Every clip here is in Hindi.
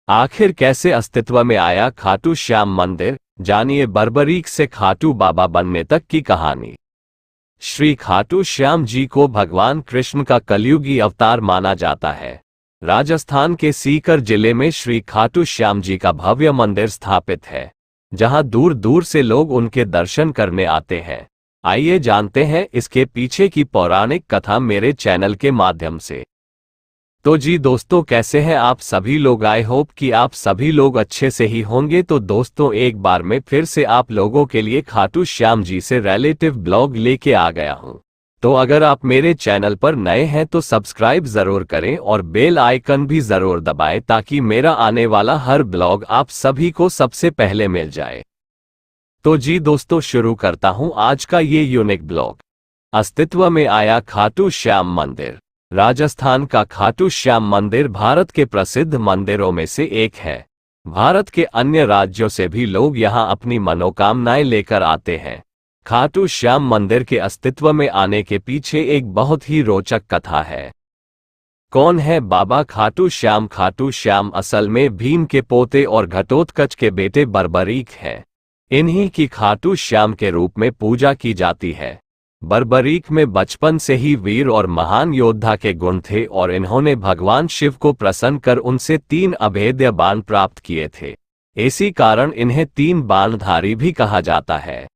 आखिर कैसे अस्तित्व में आया खाटू श्याम मंदिर, जानिए बर्बरीक से खाटू बाबा बनने तक की कहानी। श्री खाटू श्याम जी को भगवान कृष्ण का कलयुगी अवतार माना जाता है। राजस्थान के सीकर जिले में श्री खाटू श्याम जी का भव्य मंदिर स्थापित है, जहां दूर दूर से लोग उनके दर्शन करने आते हैं। आइए जानते हैं इसके पीछे की पौराणिक कथा मेरे चैनल के माध्यम से। तो जी दोस्तों, कैसे हैं आप सभी लोग? आई होप कि आप सभी लोग अच्छे से ही होंगे। तो दोस्तों, एक बार में फिर से आप लोगों के लिए खाटू श्याम जी से रिलेटिव ब्लॉग लेके आ गया हूं। तो अगर आप मेरे चैनल पर नए हैं तो सब्सक्राइब जरूर करें और बेल आइकन भी जरूर दबाएं, ताकि मेरा आने वाला हर ब्लॉग आप सभी को सबसे पहले मिल जाए। तो जी दोस्तों, शुरू करता हूं आज का ये यूनिक ब्लॉग। अस्तित्व में आया खाटू श्याम मंदिर। राजस्थान का खाटू श्याम मंदिर भारत के प्रसिद्ध मंदिरों में से एक है। भारत के अन्य राज्यों से भी लोग यहां अपनी मनोकामनाएं लेकर आते हैं। खाटू श्याम मंदिर के अस्तित्व में आने के पीछे एक बहुत ही रोचक कथा है। कौन है बाबा खाटू श्याम? खाटू श्याम असल में भीम के पोते और घटोत्कच के बेटे बर्बरीक हैं। इन्हीं की खाटू श्याम के रूप में पूजा की जाती है। बर्बरीक में बचपन से ही वीर और महान योद्धा के गुण थे और इन्होंने भगवान शिव को प्रसन्न कर उनसे 3 अभेद्य बाण प्राप्त किए थे। इसी कारण इन्हें 3 बाणधारी भी कहा जाता है।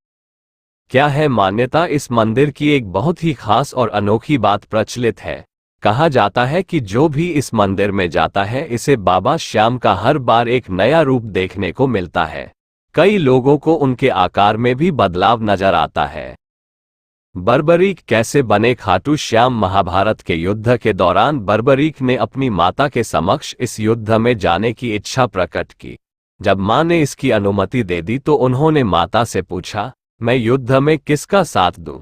क्या है मान्यता? इस मंदिर की एक बहुत ही खास और अनोखी बात प्रचलित है। कहा जाता है कि जो भी इस मंदिर में जाता है, इसे बाबा श्याम का हर बार एक नया रूप देखने को मिलता है। कई लोगों को उनके आकार में भी बदलाव नजर आता है। बर्बरीक कैसे बने खाटू श्याम? महाभारत के युद्ध के दौरान बर्बरीक ने अपनी माता के समक्ष इस युद्ध में जाने की इच्छा प्रकट की। जब मां ने इसकी अनुमति दे दी तो उन्होंने माता से पूछा, मैं युद्ध में किसका साथ दूं?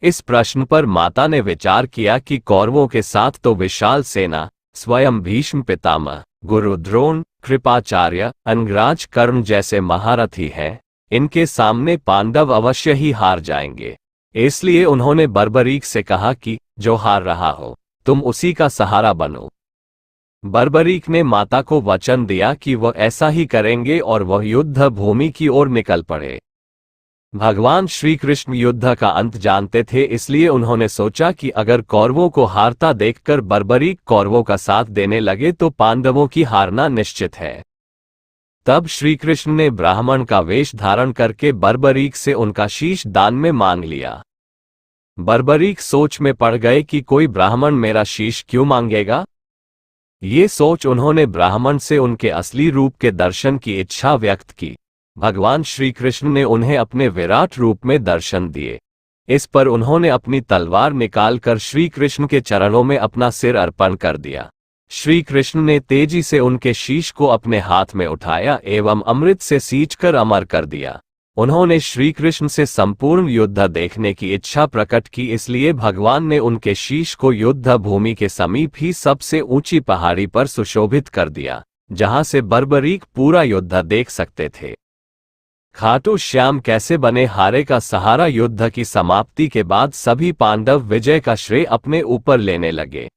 इस प्रश्न पर माता ने विचार किया कि कौरवों के साथ तो विशाल सेना, स्वयं भीष्म पितामह, गुरु द्रोण, कृपाचार्य, अंगराज कर्ण जैसे महारथी हैं, इनके सामने पांडव अवश्य ही हार जाएंगे। इसलिए उन्होंने बर्बरीक से कहा कि जो हार रहा हो तुम उसी का सहारा बनो। बर्बरीक ने माता को वचन दिया कि वह ऐसा ही करेंगे और वह युद्ध भूमि की ओर निकल पड़े। भगवान श्री कृष्ण युद्ध का अंत जानते थे, इसलिए उन्होंने सोचा कि अगर कौरवों को हारता देखकर बर्बरीक कौरवों का साथ देने लगे तो पांडवों की हारना निश्चित है। तब श्री कृष्ण ने ब्राह्मण का वेश धारण करके बर्बरीक से उनका शीश दान में मांग लिया। बर्बरीक सोच में पड़ गए कि कोई ब्राह्मण मेरा शीश क्यों मांगेगा। ये सोच उन्होंने ब्राह्मण से उनके असली रूप के दर्शन की इच्छा व्यक्त की। भगवान श्री कृष्ण ने उन्हें अपने विराट रूप में दर्शन दिए। इस पर उन्होंने अपनी तलवार निकालकर श्री कृष्ण के चरणों में अपना सिर अर्पण कर दिया। श्री कृष्ण ने तेजी से उनके शीश को अपने हाथ में उठाया एवं अमृत से सींचकर अमर कर दिया। उन्होंने श्री कृष्ण से संपूर्ण युद्ध देखने की इच्छा प्रकट की, इसलिए भगवान ने उनके शीश को युद्ध भूमि के समीप ही सबसे ऊंची पहाड़ी पर सुशोभित कर दिया, जहां से बर्बरीक पूरा युद्ध देख सकते थे। खाटू श्याम कैसे बने? हारे का सहारा। युद्ध की समाप्ति के बाद सभी पांडव विजय का श्रेय अपने ऊपर लेने लगे।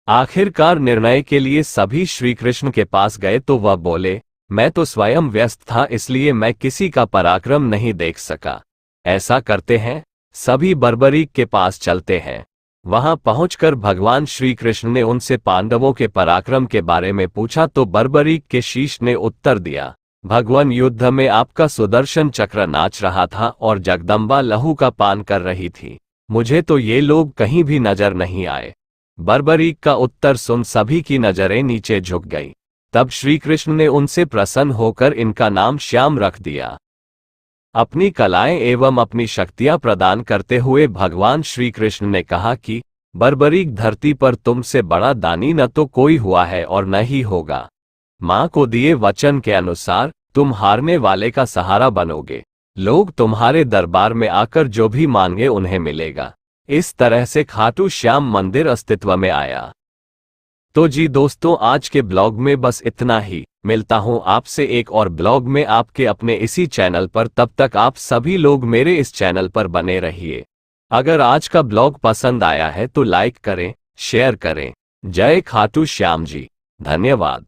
आखिरकार निर्णय के लिए सभी श्री कृष्ण के पास गए तो वह बोले, मैं तो स्वयं व्यस्त था, इसलिए मैं किसी का पराक्रम नहीं देख सका। ऐसा करते हैं, सभी बर्बरीक के पास चलते हैं। वहां पहुंचकर भगवान श्री कृष्ण ने उनसे पांडवों के पराक्रम के बारे में पूछा तो बर्बरीक के शीश ने उत्तर दिया, भगवान, युद्ध में आपका सुदर्शन चक्र नाच रहा था और जगदम्बा लहू का पान कर रही थी। मुझे तो ये लोग कहीं भी नजर नहीं आए। बर्बरीक का उत्तर सुन सभी की नजरें नीचे झुक गई। तब श्री कृष्ण ने उनसे प्रसन्न होकर इनका नाम श्याम रख दिया। अपनी कलाएं एवं अपनी शक्तियां प्रदान करते हुए भगवान श्री कृष्ण ने कहा कि बर्बरीक, धरती पर तुमसे बड़ा दानी न तो कोई हुआ है और न ही होगा। मां को दिए वचन के अनुसार तुम हारने वाले का सहारा बनोगे। लोग तुम्हारे दरबार में आकर जो भी मांगे उन्हें मिलेगा। इस तरह से खाटू श्याम मंदिर अस्तित्व में आया। तो जी दोस्तों, आज के ब्लॉग में बस इतना ही। मिलता हूं आपसे एक और ब्लॉग में आपके अपने इसी चैनल पर। तब तक आप सभी लोग मेरे इस चैनल पर बने रहिए। अगर आज का ब्लॉग पसंद आया है तो लाइक करें, शेयर करें। जय खाटू श्याम जी। धन्यवाद।